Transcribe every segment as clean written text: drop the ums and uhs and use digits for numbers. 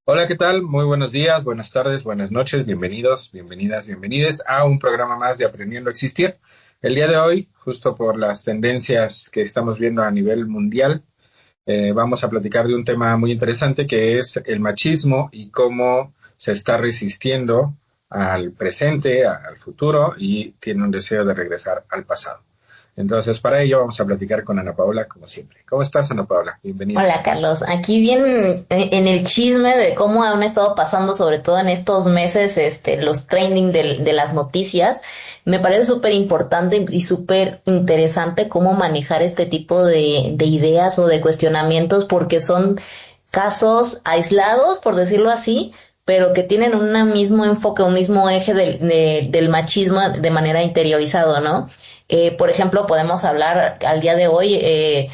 Hola, ¿qué tal? Muy buenos días, buenas tardes, buenas noches, bienvenidos, bienvenidas, bienvenides a un programa más de Aprendiendo a Existir. El día de hoy, justo por las tendencias que estamos viendo a nivel mundial, vamos a platicar de un tema muy interesante que es el machismo y cómo se está resistiendo al presente, al futuro y tiene un deseo de regresar al pasado. Entonces, para ello vamos a platicar con Ana Paola, como siempre. ¿Cómo estás, Ana Paola? Bienvenida. Hola Carlos, aquí bien en el chisme de cómo han estado pasando, sobre todo en estos meses, los trending de las noticias. Me parece súper importante y súper interesante cómo manejar este tipo de ideas o de cuestionamientos, porque son casos aislados, por decirlo así, pero que tienen un mismo enfoque, un mismo eje del machismo de manera interiorizado, ¿no? Por ejemplo, podemos hablar al día de hoy.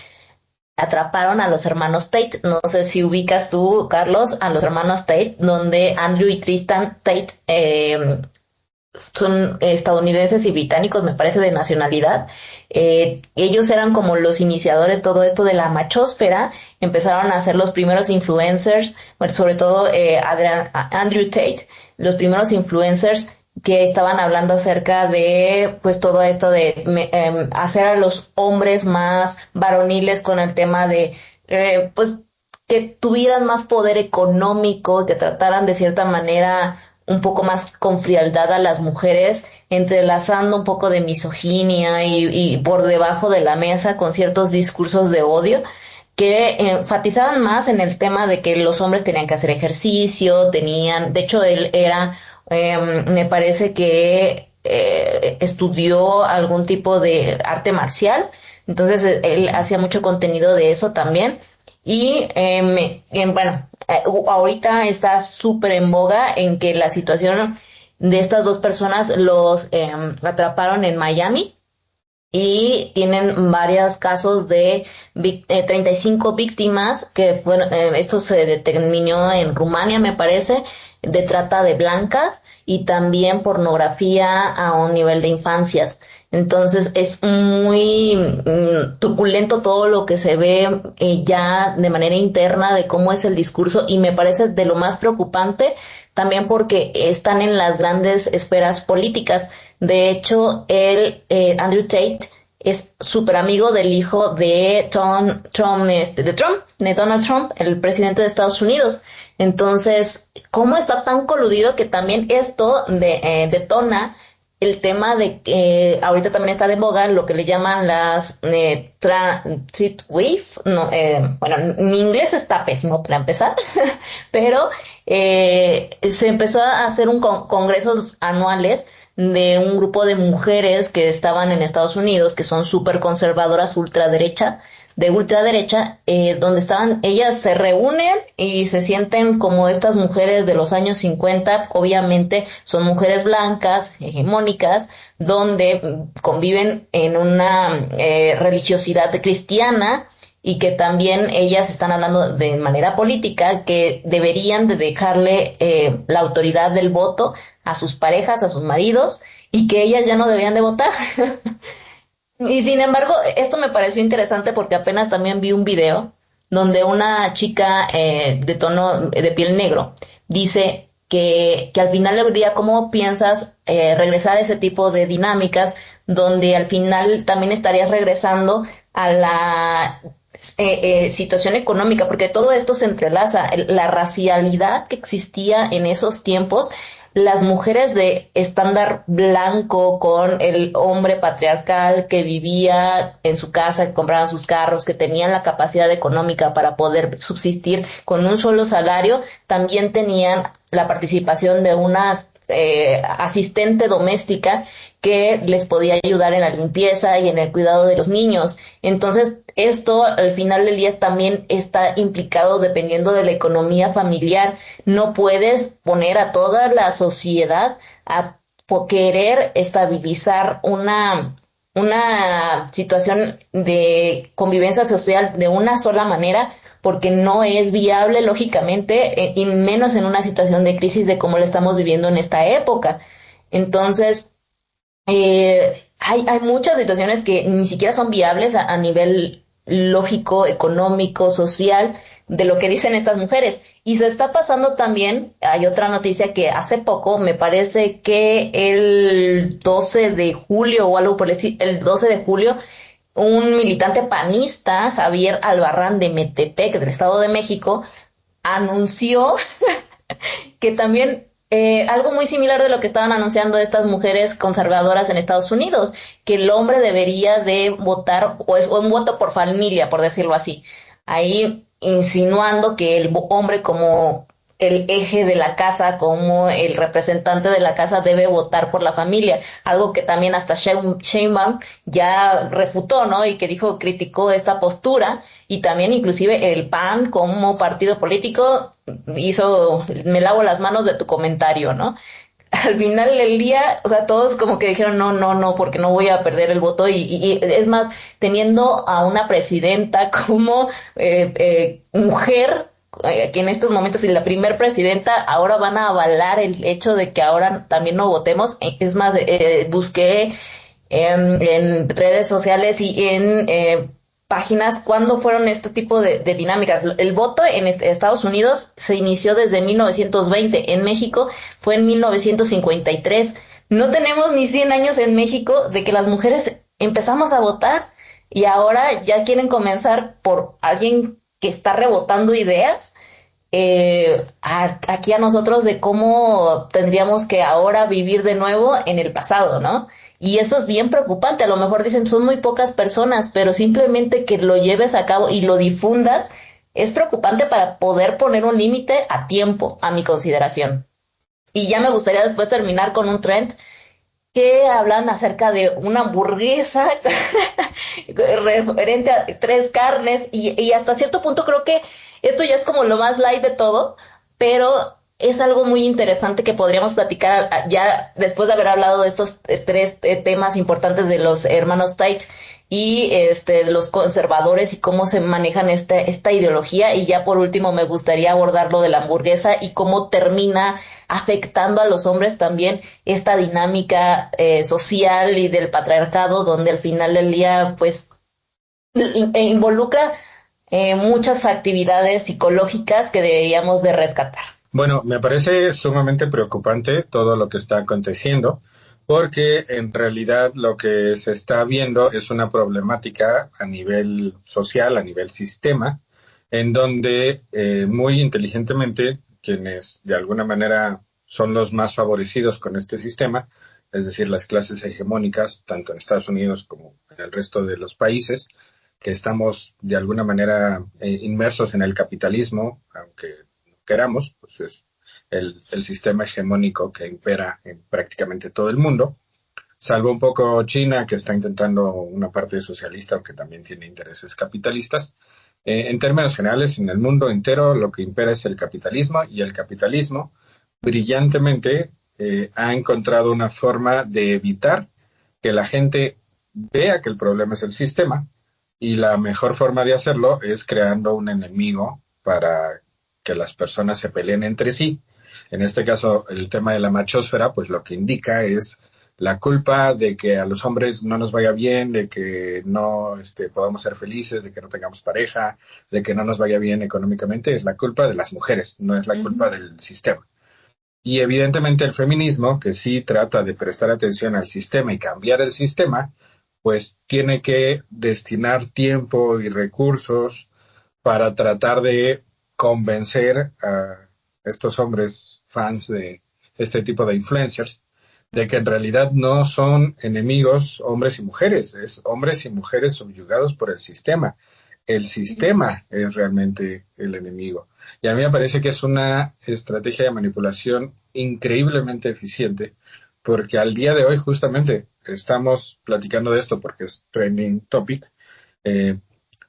Atraparon a los hermanos Tate. No sé si ubicas tú, Carlos, a los hermanos Tate, donde Andrew y Tristan Tate son estadounidenses y británicos, me parece, de nacionalidad. Ellos eran como los iniciadores, todo esto de la machósfera. Empezaron a ser los primeros influencers, bueno, sobre todo Andrew Tate, los primeros influencers que estaban hablando acerca de pues todo esto de hacer a los hombres más varoniles con el tema de pues que tuvieran más poder económico, que trataran de cierta manera un poco más con frialdad a las mujeres, entrelazando un poco de misoginia y por debajo de la mesa con ciertos discursos de odio que enfatizaban más en el tema de que los hombres tenían que hacer ejercicio, de hecho él era, me parece que estudió algún tipo de arte marcial, entonces él hacía mucho contenido de eso también. Y bueno, ahorita está súper en boga en que la situación de estas dos personas los atraparon en Miami y tienen varios casos de 35 víctimas que fueron, esto se determinó en Rumania, me parece, de trata de blancas y también pornografía a un nivel de infancias. Entonces es muy truculento todo lo que se ve ya de manera interna de cómo es el discurso, y me parece de lo más preocupante también porque están en las grandes esferas políticas. De hecho, Andrew Tate, es súper amigo del hijo de de Donald Trump, el presidente de Estados Unidos. Entonces, ¿cómo está tan coludido que también esto detona el tema de que ahorita también está de boga lo que le llaman las transit wave? No, bueno, mi inglés está pésimo para empezar, pero se empezó a hacer congresos anuales de un grupo de mujeres que estaban en Estados Unidos, que son súper conservadoras, ultraderecha, donde ellas se reúnen y se sienten como estas mujeres de los años 50, obviamente son mujeres blancas, hegemónicas, donde conviven en una religiosidad cristiana, y que también ellas están hablando de manera política que deberían de dejarle la autoridad del voto a sus parejas, a sus maridos, y que ellas ya no deberían de votar. Y sin embargo, esto me pareció interesante porque apenas también vi un video donde una chica de piel negro dice que al final del día, ¿cómo piensas regresar a ese tipo de dinámicas donde al final también estarías regresando a la situación económica? Porque todo esto se entrelaza, la racialidad que existía en esos tiempos, las mujeres de estándar blanco con el hombre patriarcal que vivía en su casa, que compraban sus carros, que tenían la capacidad económica para poder subsistir con un solo salario, también tenían la participación de una asistente doméstica que les podía ayudar en la limpieza y en el cuidado de los niños. Entonces, esto al final del día también está implicado dependiendo de la economía familiar. No puedes poner a toda la sociedad a querer estabilizar una situación de convivencia social de una sola manera, porque no es viable lógicamente, y menos en una situación de crisis de como la estamos viviendo en esta época. Entonces, hay muchas situaciones que ni siquiera son viables a nivel lógico, económico, social de lo que dicen estas mujeres. Y se está pasando también, hay otra noticia que hace poco, me parece que el 12 de julio o algo por el 12 de julio, un militante panista, Javier Albarrán de Metepec, del Estado de México, anunció que también algo muy similar de lo que estaban anunciando estas mujeres conservadoras en Estados Unidos, que el hombre debería de votar, o un voto por familia, por decirlo así. Ahí insinuando que el hombre como el eje de la casa, como el representante de la casa debe votar por la familia, algo que también hasta Sheinbaum ya refutó, ¿no? Y que dijo, criticó esta postura, y también inclusive el PAN como partido político hizo, me lavo las manos de tu comentario, ¿no? Al final del día, o sea, todos como que dijeron, no, no, no, porque no voy a perder el voto, y es más, teniendo a una presidenta como mujer, que en estos momentos es la primer presidenta, ahora van a avalar el hecho de que ahora también no votemos. Es más, busqué en redes sociales y en páginas cuándo fueron este tipo de dinámicas. El voto en Estados Unidos se inició desde 1920, en México fue en 1953. No tenemos ni 100 años en México de que las mujeres empezamos a votar, y ahora ya quieren comenzar por alguien que está rebotando ideas aquí a nosotros de cómo tendríamos que ahora vivir de nuevo en el pasado, ¿no? Y eso es bien preocupante. A lo mejor dicen, son muy pocas personas, pero simplemente que lo lleves a cabo y lo difundas es preocupante para poder poner un límite a tiempo, a mi consideración. Y ya me gustaría después terminar con un trend que hablan acerca de una hamburguesa referente a 3 carnes, y hasta cierto punto creo que esto ya es como lo más light de todo, pero es algo muy interesante que podríamos platicar ya después de haber hablado de estos 3 temas importantes de los hermanos Tait y de los conservadores y cómo se manejan esta ideología. Y ya por último me gustaría abordar lo de la hamburguesa y cómo termina afectando a los hombres también esta dinámica social y del patriarcado, donde al final del día pues involucra muchas actividades psicológicas que deberíamos de rescatar. Bueno, me parece sumamente preocupante todo lo que está aconteciendo, porque en realidad lo que se está viendo es una problemática a nivel social, a nivel sistema, en donde muy inteligentemente quienes de alguna manera son los más favorecidos con este sistema, es decir, las clases hegemónicas, tanto en Estados Unidos como en el resto de los países, que estamos de alguna manera inmersos en el capitalismo, aunque no queramos, pues es el sistema hegemónico que impera en prácticamente todo el mundo, salvo un poco China, que está intentando una parte socialista, aunque también tiene intereses capitalistas. En términos generales, en el mundo entero lo que impera es el capitalismo, y el capitalismo brillantemente ha encontrado una forma de evitar que la gente vea que el problema es el sistema, y la mejor forma de hacerlo es creando un enemigo para que las personas se peleen entre sí. En este caso, el tema de la machósfera, pues lo que indica es la culpa de que a los hombres no nos vaya bien, de que no podamos ser felices, de que no tengamos pareja, de que no nos vaya bien económicamente, es la culpa de las mujeres, no es la culpa del sistema. Y evidentemente el feminismo, que sí trata de prestar atención al sistema y cambiar el sistema, pues tiene que destinar tiempo y recursos para tratar de convencer a estos hombres fans de este tipo de influencers de que en realidad no son enemigos hombres y mujeres, es hombres y mujeres subyugados por el sistema. El sistema es realmente el enemigo. Y a mí me parece que es una estrategia de manipulación increíblemente eficiente, porque al día de hoy justamente estamos platicando de esto porque es trending topic,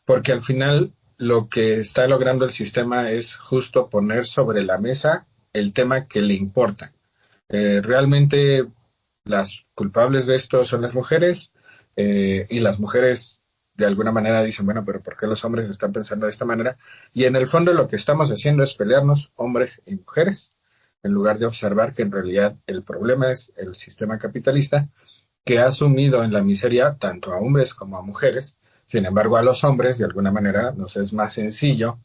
porque al final lo que está logrando el sistema es justo poner sobre la mesa el tema que le importa. Realmente las culpables de esto son las mujeres, y las mujeres de alguna manera dicen, bueno, pero ¿por qué los hombres están pensando de esta manera? Y en el fondo lo que estamos haciendo es pelearnos hombres y mujeres, en lugar de observar que en realidad el problema es el sistema capitalista, que ha sumido en la miseria tanto a hombres como a mujeres, Sin embargo, a los hombres, de alguna manera, nos es más sencillo,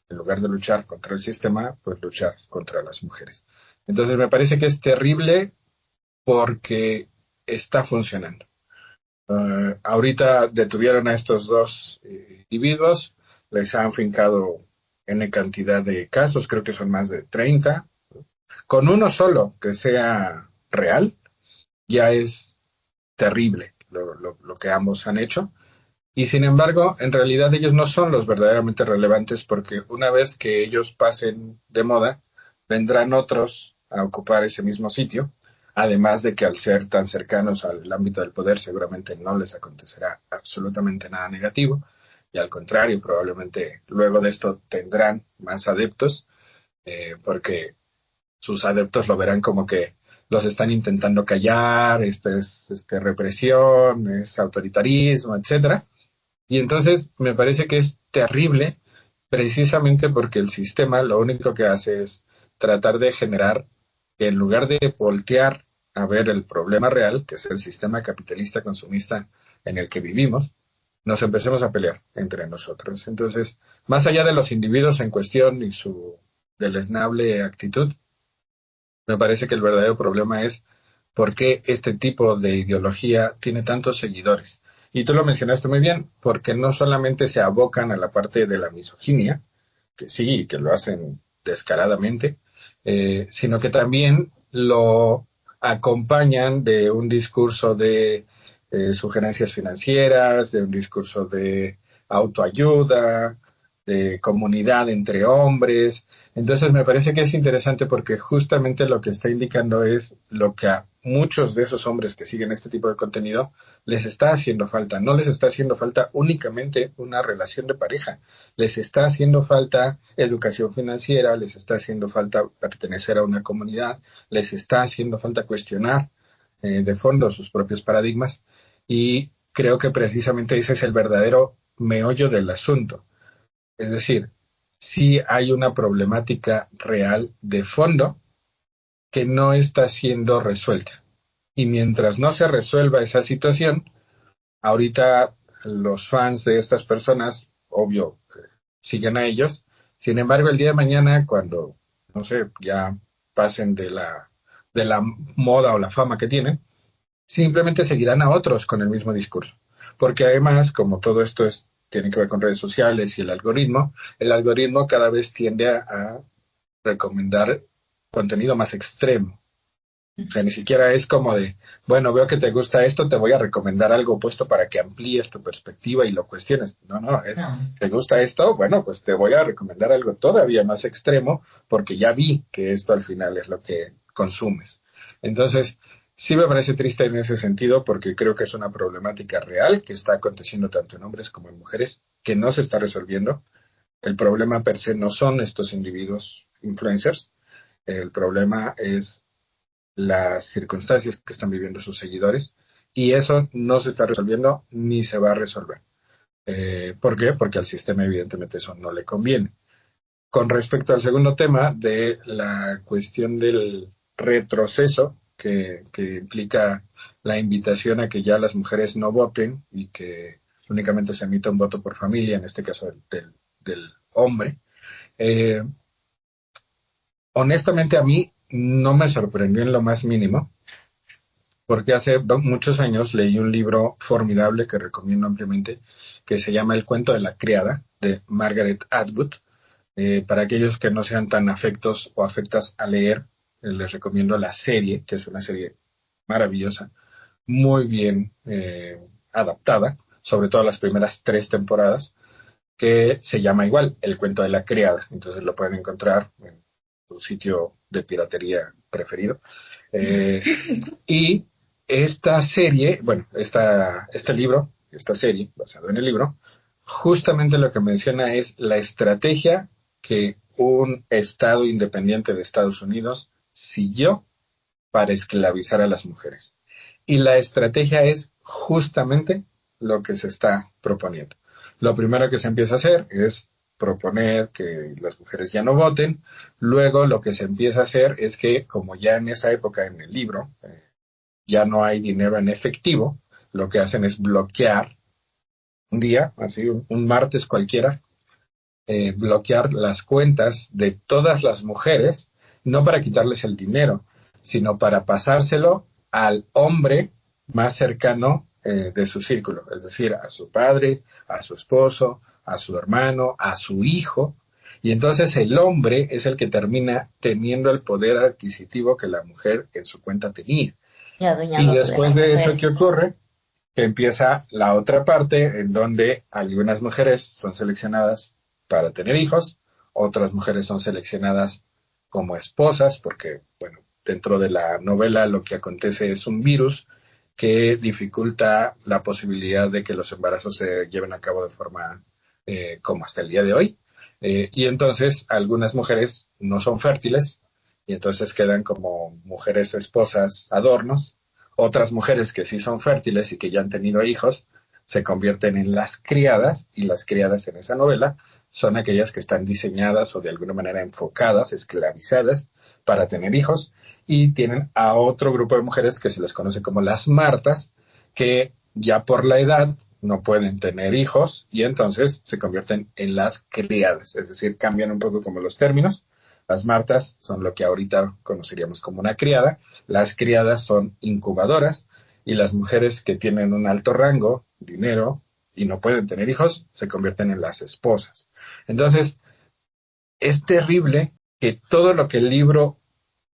en lugar de luchar contra el sistema, pues luchar contra las mujeres. Entonces, me parece que es terrible porque está funcionando. Ahorita detuvieron a estos dos individuos, les han fincado N cantidad de casos, creo que son más de 30. Con uno solo que sea real, ya es terrible lo que ambos han hecho. Y sin embargo, en realidad ellos no son los verdaderamente relevantes porque una vez que ellos pasen de moda, vendrán otros a ocupar ese mismo sitio. Además de que al ser tan cercanos al ámbito del poder, seguramente no les acontecerá absolutamente nada negativo. Y al contrario, probablemente luego de esto tendrán más adeptos, porque sus adeptos lo verán como que los están intentando callar, es represión, es autoritarismo, etcétera. Y entonces me parece que es terrible precisamente porque el sistema lo único que hace es tratar de generar que en lugar de voltear a ver el problema real, que es el sistema capitalista consumista en el que vivimos, nos empecemos a pelear entre nosotros. Entonces, más allá de los individuos en cuestión y su deleznable actitud, me parece que el verdadero problema es por qué este tipo de ideología tiene tantos seguidores. Y tú lo mencionaste muy bien, porque no solamente se abocan a la parte de la misoginia, que sí, que lo hacen descaradamente, sino que también lo acompañan de un discurso de sugerencias financieras, de un discurso de autoayuda, de comunidad entre hombres. Entonces me parece que es interesante porque justamente lo que está indicando es lo que a muchos de esos hombres que siguen este tipo de contenido les está haciendo falta. No les está haciendo falta únicamente una relación de pareja, les está haciendo falta educación financiera, les está haciendo falta pertenecer a una comunidad, les está haciendo falta cuestionar de fondo sus propios paradigmas y creo que precisamente ese es el verdadero meollo del asunto. Es decir, sí hay una problemática real de fondo que no está siendo resuelta. Y mientras no se resuelva esa situación, ahorita los fans de estas personas, obvio, siguen a ellos. Sin embargo, el día de mañana, cuando, no sé, ya pasen de la moda o la fama que tienen, simplemente seguirán a otros con el mismo discurso. Porque además, como todo esto tiene que ver con redes sociales y el algoritmo cada vez tiende a recomendar contenido más extremo. O sea, ni siquiera es como de, bueno, veo que te gusta esto, te voy a recomendar algo opuesto para que amplíes tu perspectiva y lo cuestiones. No, ¿te gusta esto? Bueno, pues te voy a recomendar algo todavía más extremo porque ya vi que esto al final es lo que consumes. Entonces, sí me parece triste en ese sentido porque creo que es una problemática real que está aconteciendo tanto en hombres como en mujeres, que no se está resolviendo. El problema per se no son estos individuos influencers, el problema es las circunstancias que están viviendo sus seguidores y eso no se está resolviendo ni se va a resolver. ¿Por qué? Porque al sistema evidentemente eso no le conviene. Con respecto al segundo tema de la cuestión del retroceso que implica la invitación a que ya las mujeres no voten y que únicamente se emita un voto por familia, en este caso del hombre, eh, honestamente a mí no me sorprendió en lo más mínimo, porque hace muchos años leí un libro formidable que recomiendo ampliamente, que se llama El cuento de la criada, de Margaret Atwood. Para aquellos que no sean tan afectos o afectas a leer, les recomiendo la serie, que es una serie maravillosa, muy bien adaptada, sobre todo las primeras 3 temporadas, que se llama igual, El cuento de la criada. Entonces lo pueden encontrar en su sitio de piratería preferido. Y esta serie, bueno, este libro, esta serie, basado en el libro, justamente lo que menciona es la estrategia que un Estado independiente de Estados Unidos siguió para esclavizar a las mujeres. Y la estrategia es justamente lo que se está proponiendo. Lo primero que se empieza a hacer es proponer que las mujeres ya no voten. Luego lo que se empieza a hacer es que, como ya en esa época en el libro ya no hay dinero en efectivo, lo que hacen es bloquear un día, así un martes cualquiera, bloquear las cuentas de todas las mujeres, no para quitarles el dinero, sino para pasárselo al hombre más cercano de su círculo, es decir, a su padre, a su esposo, a su hermano, a su hijo, y entonces el hombre es el que termina teniendo el poder adquisitivo que la mujer en su cuenta tenía. Y Y adueñándose de después las de eso, ¿qué mujeres. ocurre? Que empieza la otra parte en donde algunas mujeres son seleccionadas para tener hijos, otras mujeres son seleccionadas como esposas, porque, bueno, dentro de la novela lo que acontece es un virus que dificulta la posibilidad de que los embarazos se lleven a cabo de forma como hasta el día de hoy. Y entonces algunas mujeres no son fértiles y entonces quedan como mujeres esposas adornos. Otras mujeres que sí son fértiles y que ya han tenido hijos se convierten en las criadas, y las criadas en esa novela son aquellas que están diseñadas o de alguna manera enfocadas, esclavizadas para tener hijos, y tienen a otro grupo de mujeres que se les conoce como las martas, que ya por la edad no pueden tener hijos y entonces se convierten en las criadas, es decir, cambian un poco como los términos. Las martas son lo que ahorita conoceríamos como una criada, las criadas son incubadoras, y las mujeres que tienen un alto rango, dinero, y no pueden tener hijos, se convierten en las esposas. Entonces, es terrible que todo lo que el libro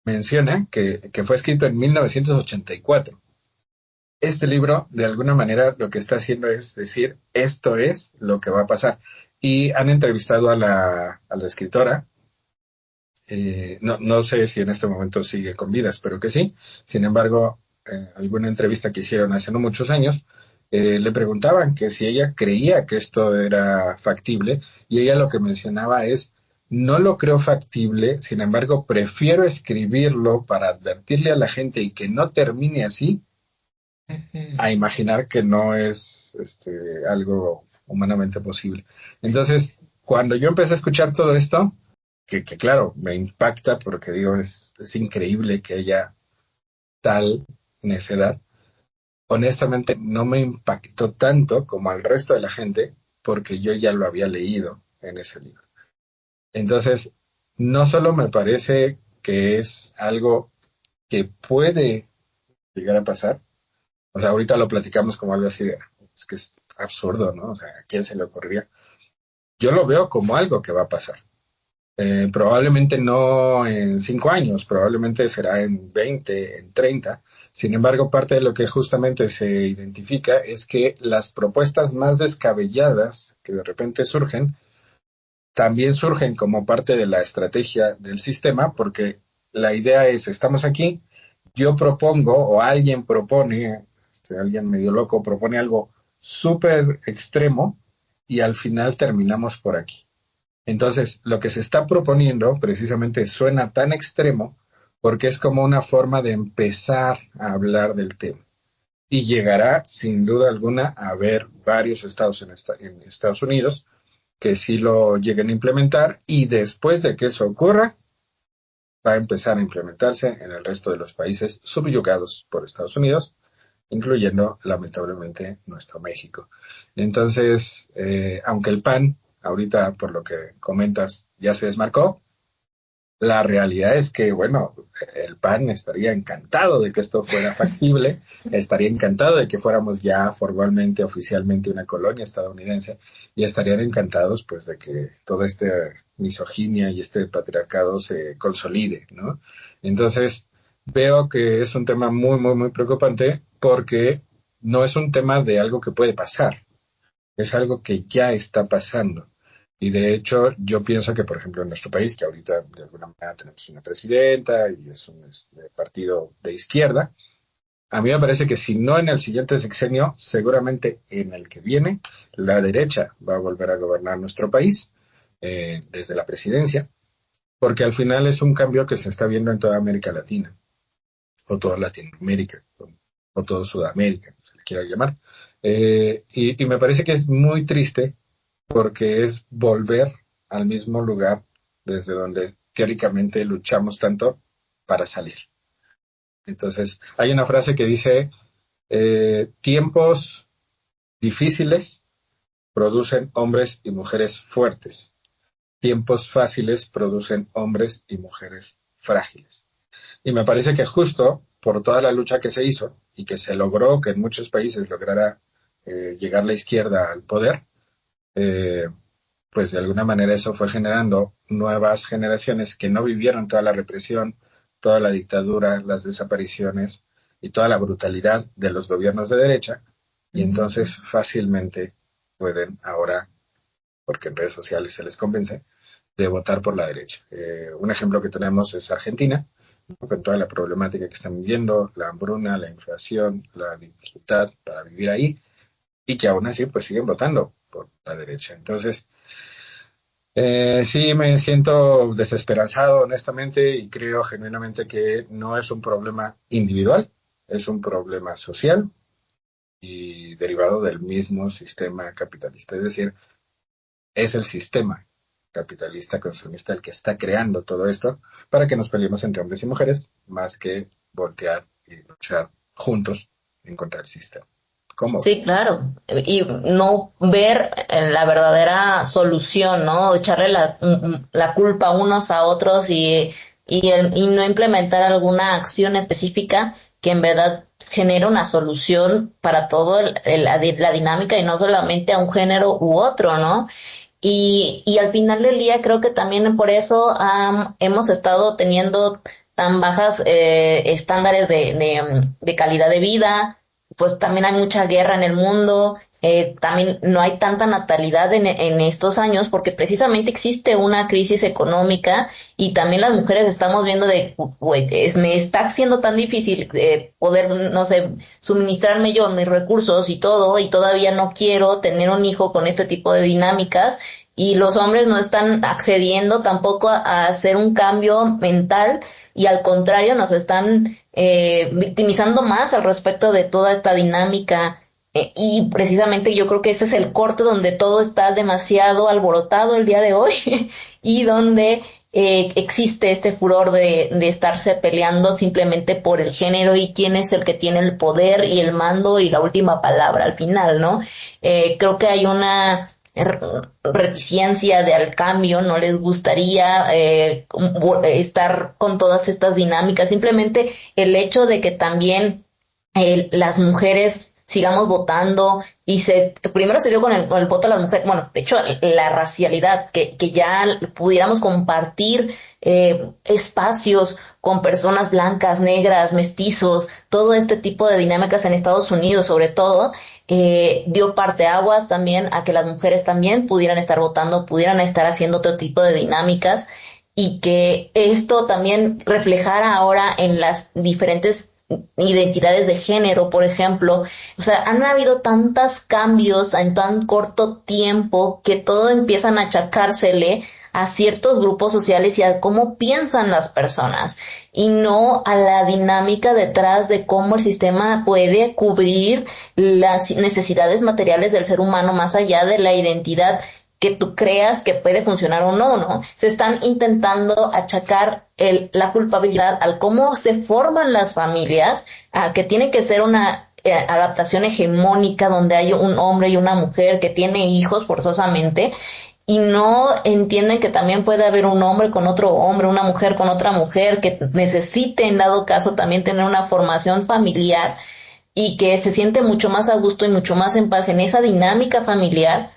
menciona, que fue escrito en 1984, este libro, de alguna manera, lo que está haciendo es decir, esto es lo que va a pasar. Y han entrevistado a la escritora, no sé si en este momento sigue con vida, espero que sí. Sin embargo, alguna entrevista que hicieron hace no muchos años, le preguntaban que si ella creía que esto era factible, y ella lo que mencionaba es, no lo creo factible, sin embargo, prefiero escribirlo para advertirle a la gente y que no termine así, Ujú. a imaginar que no es algo humanamente posible. Entonces, cuando yo empecé a escuchar todo esto, que claro, me impacta porque digo, es increíble que haya tal necedad, honestamente no me impactó tanto como al resto de la gente porque yo ya lo había leído en ese libro. Entonces, no solo me parece que es algo que puede llegar a pasar, o sea, ahorita lo platicamos como algo así de, es que es absurdo, ¿no? O sea, ¿a quién se le ocurriría? Yo lo veo como algo que va a pasar. Probablemente no en 5 años, probablemente será en 20, en 30. Sin embargo, parte de lo que justamente se identifica es que las propuestas más descabelladas que de repente surgen, también surgen como parte de la estrategia del sistema, porque la idea es, estamos aquí, yo propongo o alguien propone, alguien medio loco propone algo súper extremo y al final terminamos por aquí. Entonces, lo que se está proponiendo precisamente suena tan extremo porque es como una forma de empezar a hablar del tema. Y llegará, sin duda alguna, a haber varios estados en Estados Unidos que sí lo lleguen a implementar, y después de que eso ocurra, va a empezar a implementarse en el resto de los países subyugados por Estados Unidos, incluyendo lamentablemente nuestro México. Entonces, aunque el PAN, ahorita por lo que comentas, ya se desmarcó, la realidad es que, bueno, el PAN estaría encantado de que esto fuera factible, estaría encantado de que fuéramos ya formalmente, oficialmente una colonia estadounidense, y estarían encantados pues de que toda esta misoginia y este patriarcado se consolide, ¿no? Entonces, veo que es un tema muy, muy, muy preocupante porque no es un tema de algo que puede pasar, es algo que ya está pasando. Y de hecho, yo pienso que, por ejemplo, en nuestro país, que ahorita de alguna manera tenemos una presidenta y es un partido de izquierda, a mí me parece que si no en el siguiente sexenio, seguramente en el que viene, la derecha va a volver a gobernar nuestro país desde la presidencia, porque al final es un cambio que se está viendo en toda América Latina, o toda Latinoamérica, o toda Sudamérica, se le quiera llamar. Y me parece que es muy triste porque es volver al mismo lugar desde donde teóricamente luchamos tanto para salir. Entonces, hay una frase que dice, tiempos difíciles producen hombres y mujeres fuertes. Tiempos fáciles producen hombres y mujeres frágiles. Y me parece que justo por toda la lucha que se hizo y que se logró que en muchos países lograra llegar la izquierda al poder, pues de alguna manera eso fue generando nuevas generaciones que no vivieron toda la represión, toda la dictadura, las desapariciones y toda la brutalidad de los gobiernos de derecha, y entonces fácilmente pueden ahora, porque en redes sociales se les convence, de votar por la derecha. Un ejemplo que tenemos es Argentina, ¿no? Con toda la problemática que están viviendo, la hambruna, la inflación, la dificultad para vivir ahí, y que aún así pues siguen votando por la derecha. Entonces, sí me siento desesperanzado honestamente y creo genuinamente que no es un problema individual, es un problema social y derivado del mismo sistema capitalista. Es decir, es el sistema capitalista consumista el que está creando todo esto para que nos peleemos entre hombres y mujeres, más que voltear y luchar juntos en contra del sistema. ¿Cómo Sí, ves? claro. Y no ver la verdadera solución, ¿no? Echarle la culpa unos a otros y no implementar alguna acción específica que en verdad genere una solución para todo la dinámica y no solamente a un género u otro, ¿no? Y al final del día creo que también por eso hemos estado teniendo tan bajas estándares de calidad de vida. Pues también hay mucha guerra en el mundo, también no hay tanta natalidad en estos años porque precisamente existe una crisis económica y también las mujeres estamos viendo "Güey, me está haciendo tan difícil poder, no sé, suministrarme yo mis recursos y todo, y todavía no quiero tener un hijo con este tipo de dinámicas, y los hombres no están accediendo tampoco a hacer un cambio mental, y al contrario nos están victimizando más al respecto de toda esta dinámica, y precisamente yo creo que ese es el corte donde todo está demasiado alborotado el día de hoy y donde existe este furor de estarse peleando simplemente por el género y quién es el que tiene el poder y el mando y la última palabra al final, ¿no? Creo que hay una reticencia de al cambio, no les gustaría estar con todas estas dinámicas, simplemente el hecho de que también las mujeres sigamos votando y primero se dio con el voto a las mujeres, bueno, de hecho la racialidad, que ya pudiéramos compartir espacios con personas blancas, negras, mestizos, todo este tipo de dinámicas en Estados Unidos sobre todo, dio parteaguas también a que las mujeres también pudieran estar votando, pudieran estar haciendo otro tipo de dinámicas, y que esto también reflejara ahora en las diferentes identidades de género, por ejemplo. O sea, han habido tantos cambios en tan corto tiempo que todo empiezan a achacársele a ciertos grupos sociales y a cómo piensan las personas, y no a la dinámica detrás de cómo el sistema puede cubrir las necesidades materiales del ser humano más allá de la identidad que tú creas que puede funcionar o no, ¿no? Se están intentando achacar la culpabilidad al cómo se forman las familias, a que tiene que ser una adaptación hegemónica donde hay un hombre y una mujer que tiene hijos forzosamente, y no entienden que también puede haber un hombre con otro hombre, una mujer con otra mujer, que necesite en dado caso también tener una formación familiar y que se siente mucho más a gusto y mucho más en paz en esa dinámica familiar.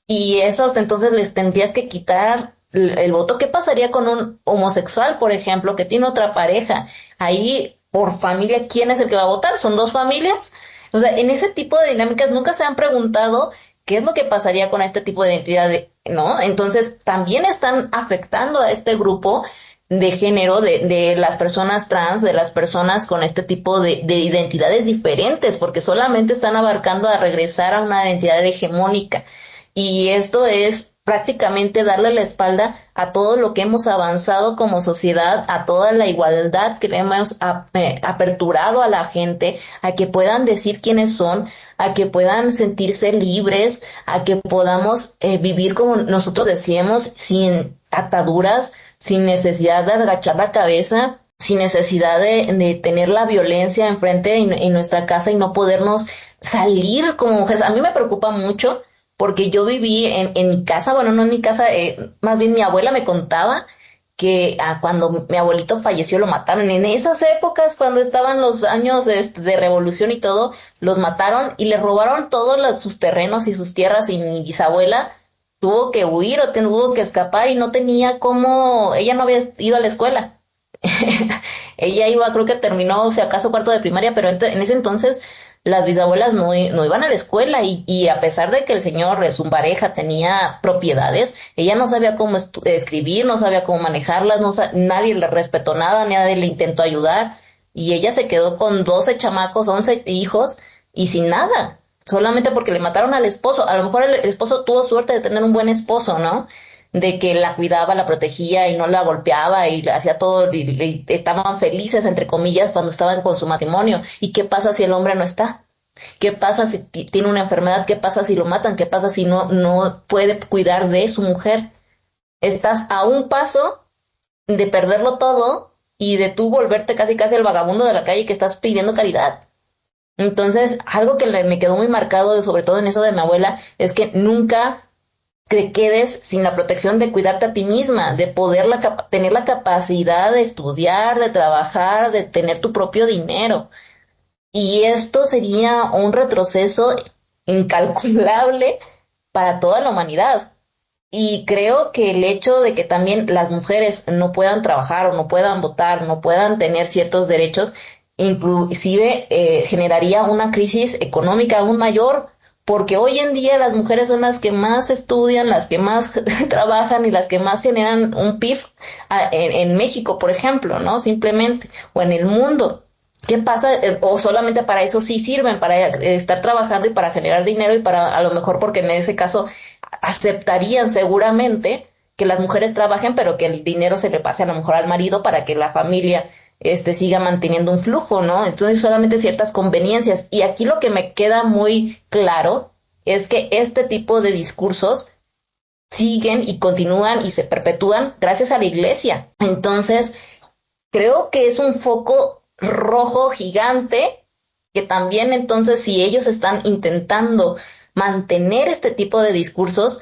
Y esos entonces les tendrías que quitar el voto. ¿Qué pasaría con un homosexual, por ejemplo, que tiene otra pareja? Ahí, por familia, ¿quién es el que va a votar? ¿Son dos familias? O sea, en ese tipo de dinámicas nunca se han preguntado qué es lo que pasaría con este tipo de identidad, ¿no? Entonces, también están afectando a este grupo de género, de las personas trans, de las personas con este tipo de identidades diferentes, porque solamente están abarcando a regresar a una identidad hegemónica. Y esto es prácticamente darle la espalda a todo lo que hemos avanzado como sociedad, a toda la igualdad que le hemos aperturado a la gente, a que puedan decir quiénes son, a que puedan sentirse libres, a que podamos vivir como nosotros decíamos, sin ataduras, sin necesidad de agachar la cabeza, sin necesidad de tener la violencia enfrente en nuestra casa y no podernos salir como mujeres. A mí me preocupa mucho porque yo viví en mi casa, bueno, no en mi casa, más bien mi abuela me contaba que cuando mi abuelito falleció lo mataron. En esas épocas, cuando estaban los años de revolución y todo, los mataron y le robaron todos sus terrenos y sus tierras, y mi bisabuela tuvo que huir o tuvo que escapar y no tenía cómo, ella no había ido a la escuela. Ella iba, creo que terminó, o sea, acaso cuarto de primaria, pero en ese entonces las bisabuelas no iban a la escuela, y a pesar de que el señor, su pareja, tenía propiedades, ella no sabía cómo escribir, no sabía cómo manejarlas, nadie le respetó nada, nadie le intentó ayudar, y ella se quedó con 12 chamacos, 11 hijos, y sin nada, solamente porque le mataron al esposo. A lo mejor el esposo tuvo suerte de tener un buen esposo, ¿no? De que la cuidaba, la protegía y no la golpeaba y le hacía todo, y estaban felices, entre comillas, cuando estaban con su matrimonio. ¿Y qué pasa si el hombre no está? ¿Qué pasa si tiene una enfermedad? ¿Qué pasa si lo matan? ¿Qué pasa si no puede cuidar de su mujer? Estás a un paso de perderlo todo y de tú volverte casi casi el vagabundo de la calle que estás pidiendo caridad. Entonces, algo que me quedó muy marcado, sobre todo en eso de mi abuela, es que nunca te quedes sin la protección de cuidarte a ti misma, de poder tener la capacidad de estudiar, de trabajar, de tener tu propio dinero. Y esto sería un retroceso incalculable para toda la humanidad. Y creo que el hecho de que también las mujeres no puedan trabajar o no puedan votar, no puedan tener ciertos derechos, inclusive generaría una crisis económica aún mayor, porque hoy en día las mujeres son las que más estudian, las que más trabajan y las que más generan un PIB en México, por ejemplo, ¿no? Simplemente, o en el mundo. ¿Qué pasa? O solamente para eso sí sirven, para estar trabajando y para generar dinero, y para, a lo mejor, porque en ese caso aceptarían seguramente que las mujeres trabajen, pero que el dinero se le pase a lo mejor al marido para que la familia siga manteniendo un flujo, ¿no? Entonces solamente ciertas conveniencias. Y aquí lo que me queda muy claro es que este tipo de discursos siguen y continúan y se perpetúan gracias a la iglesia. Entonces, creo que es un foco rojo gigante, que también, entonces, si ellos están intentando mantener este tipo de discursos,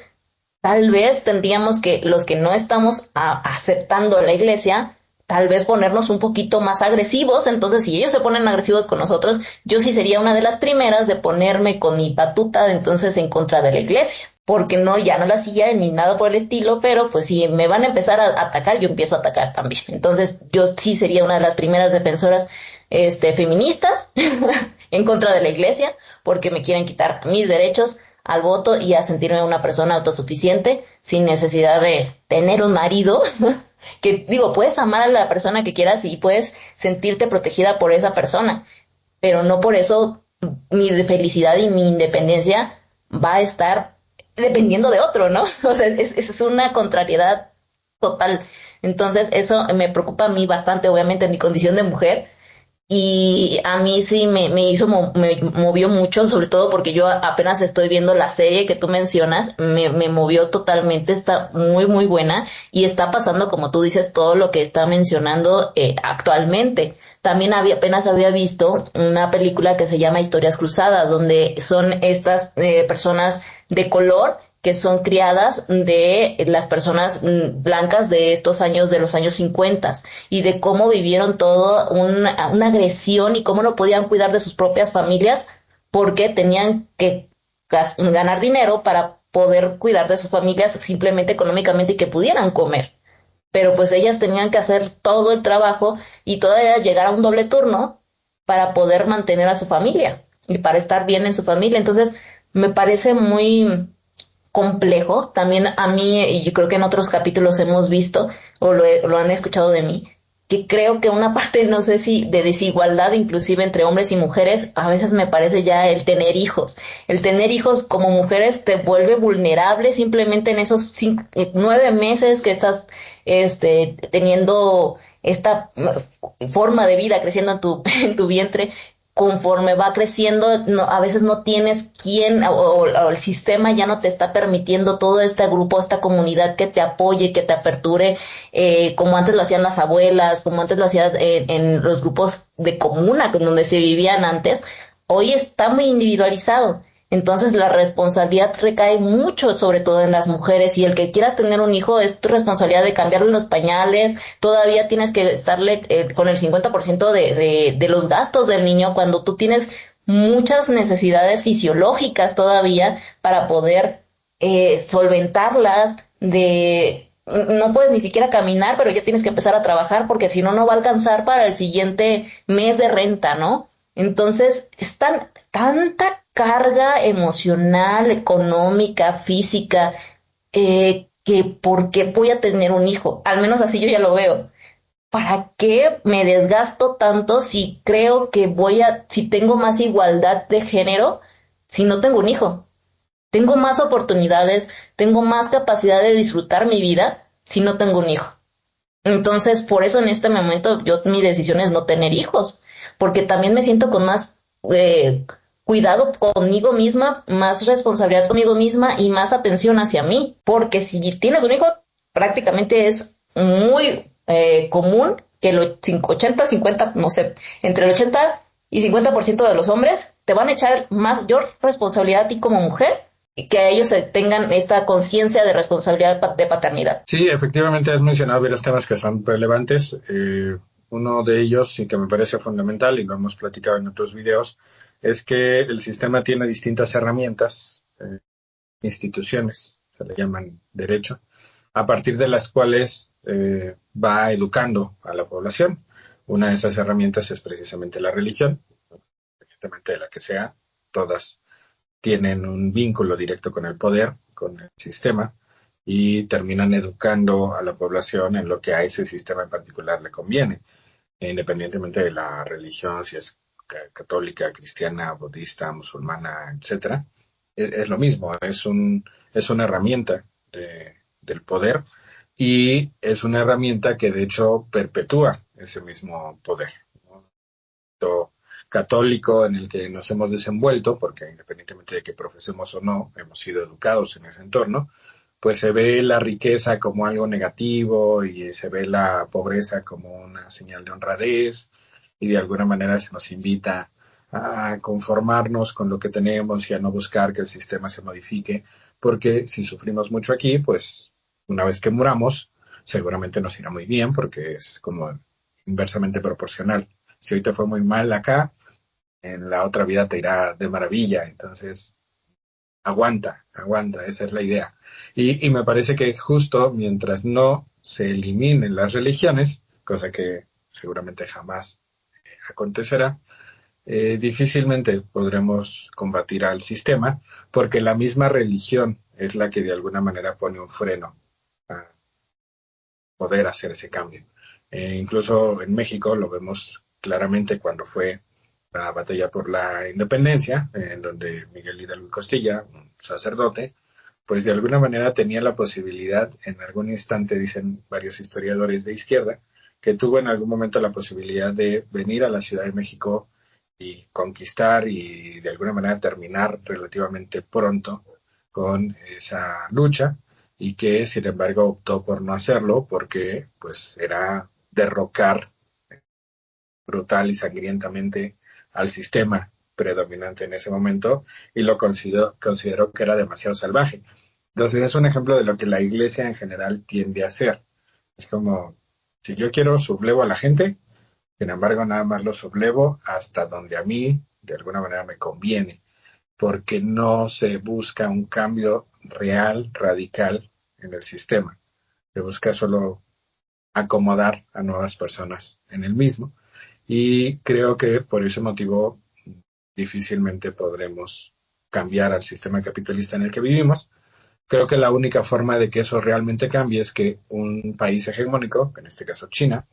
tal vez tendríamos que, los que no estamos aceptando a la iglesia, tal vez ponernos un poquito más agresivos. Entonces, si ellos se ponen agresivos con nosotros, yo sí sería una de las primeras de ponerme con mi batuta entonces en contra de la iglesia, porque no, ya no la silla ni nada por el estilo, pero pues si me van a empezar a atacar, yo empiezo a atacar también. Entonces, yo sí sería una de las primeras defensoras feministas en contra de la iglesia, porque me quieren quitar mis derechos al voto y a sentirme una persona autosuficiente sin necesidad de tener un marido. Que digo, puedes amar a la persona que quieras y puedes sentirte protegida por esa persona, pero no por eso mi felicidad y mi independencia va a estar dependiendo de otro, ¿no? O sea, es una contrariedad total. Entonces, eso me preocupa a mí bastante, obviamente, en mi condición de mujer. Y a mí sí me movió mucho, sobre todo porque yo apenas estoy viendo la serie que tú mencionas, me movió totalmente, está muy, muy buena, y está pasando, como tú dices, todo lo que está mencionando actualmente. También apenas había visto una película que se llama Historias Cruzadas, donde son estas personas de color que son criadas de las personas blancas de estos años, de los años 50, y de cómo vivieron todo una agresión y cómo no podían cuidar de sus propias familias porque tenían que ganar dinero para poder cuidar de sus familias simplemente económicamente y que pudieran comer. Pero pues ellas tenían que hacer todo el trabajo y todavía llegar a un doble turno para poder mantener a su familia y para estar bien en su familia. Entonces, me parece muy complejo. También a mí, y yo creo que en otros capítulos hemos visto, o lo han escuchado de mí, que creo que una parte, no sé si de desigualdad inclusive entre hombres y mujeres, a veces me parece ya el tener hijos. El tener hijos como mujeres te vuelve vulnerable simplemente en esos 9 meses que estás teniendo esta forma de vida creciendo en tu vientre. Conforme va creciendo, a veces no tienes quién, o el sistema ya no te está permitiendo todo este grupo, esta comunidad que te apoye, que te aperture, como antes lo hacían las abuelas, como antes lo hacían en los grupos de comuna donde se vivían antes. Hoy está muy individualizado. Entonces la responsabilidad recae mucho, sobre todo en las mujeres, y el que quieras tener un hijo es tu responsabilidad de cambiarle los pañales, todavía tienes que estarle con el 50% de los gastos del niño cuando tú tienes muchas necesidades fisiológicas todavía para poder solventarlas, no puedes ni siquiera caminar, pero ya tienes que empezar a trabajar porque si no, no va a alcanzar para el siguiente mes de renta, ¿no? Entonces, es tanta carga emocional, económica, física, que ¿por qué voy a tener un hijo? Al menos así yo ya lo veo. ¿Para qué me desgasto tanto si creo que si tengo más igualdad de género, si no tengo un hijo? Tengo más oportunidades, tengo más capacidad de disfrutar mi vida si no tengo un hijo. Entonces, por eso en este momento mi decisión es no tener hijos, porque también me siento con más cuidado conmigo misma, más responsabilidad conmigo misma y más atención hacia mí, porque si tienes un hijo, prácticamente es muy común que el 80, 50, no sé, entre el 80 y 50% de los hombres te van a echar mayor responsabilidad a ti como mujer y que ellos tengan esta conciencia de responsabilidad de paternidad. Sí, efectivamente has mencionado varios temas que son relevantes. Uno de ellos, y que me parece fundamental, y lo hemos platicado en otros videos, es que el sistema tiene distintas herramientas, instituciones, se le llaman derecho, a partir de las cuales va educando a la población. Una de esas herramientas es precisamente la religión, independientemente de la que sea, todas tienen un vínculo directo con el poder, con el sistema, y terminan educando a la población en lo que a ese sistema en particular le conviene, independientemente de la religión, si es católica, cristiana, budista, musulmana, etcétera. Es lo mismo, es una herramienta del poder y es una herramienta que de hecho perpetúa ese mismo poder, ¿no? Católico en el que nos hemos desenvuelto, porque independientemente de que profesemos o no, hemos sido educados en ese entorno, pues se ve la riqueza como algo negativo y se ve la pobreza como una señal de honradez y de alguna manera se nos invita a conformarnos con lo que tenemos y a no buscar que el sistema se modifique, porque si sufrimos mucho aquí, pues una vez que muramos, seguramente nos irá muy bien porque es como inversamente proporcional. Si hoy te fue muy mal acá, en la otra vida te irá de maravilla. Entonces, aguanta, esa es la idea. Y me parece que justo mientras no se eliminen las religiones, cosa que seguramente jamás acontecerá, difícilmente podremos combatir al sistema, porque la misma religión es la que de alguna manera pone un freno a poder hacer ese cambio. Incluso en México lo vemos claramente cuando fue la batalla por la independencia, en donde Miguel Hidalgo y Costilla, un sacerdote, pues de alguna manera tenía la posibilidad, en algún instante, dicen varios historiadores de izquierda, que tuvo en algún momento la posibilidad de venir a la Ciudad de México y conquistar y de alguna manera terminar relativamente pronto con esa lucha y que sin embargo optó por no hacerlo porque pues era derrocar brutal y sangrientamente al sistema predominante en ese momento y lo consideró que era demasiado salvaje. Entonces es un ejemplo de lo que la iglesia en general tiende a hacer. Es como, si yo quiero, sublevo a la gente, sin embargo nada más lo sublevo hasta donde a mí de alguna manera me conviene, porque no se busca un cambio real, radical en el sistema. Se busca solo acomodar a nuevas personas en el mismo. Y creo que por ese motivo difícilmente podremos cambiar al sistema capitalista en el que vivimos. Creo que la única forma de que eso realmente cambie es que un país hegemónico, en este caso China,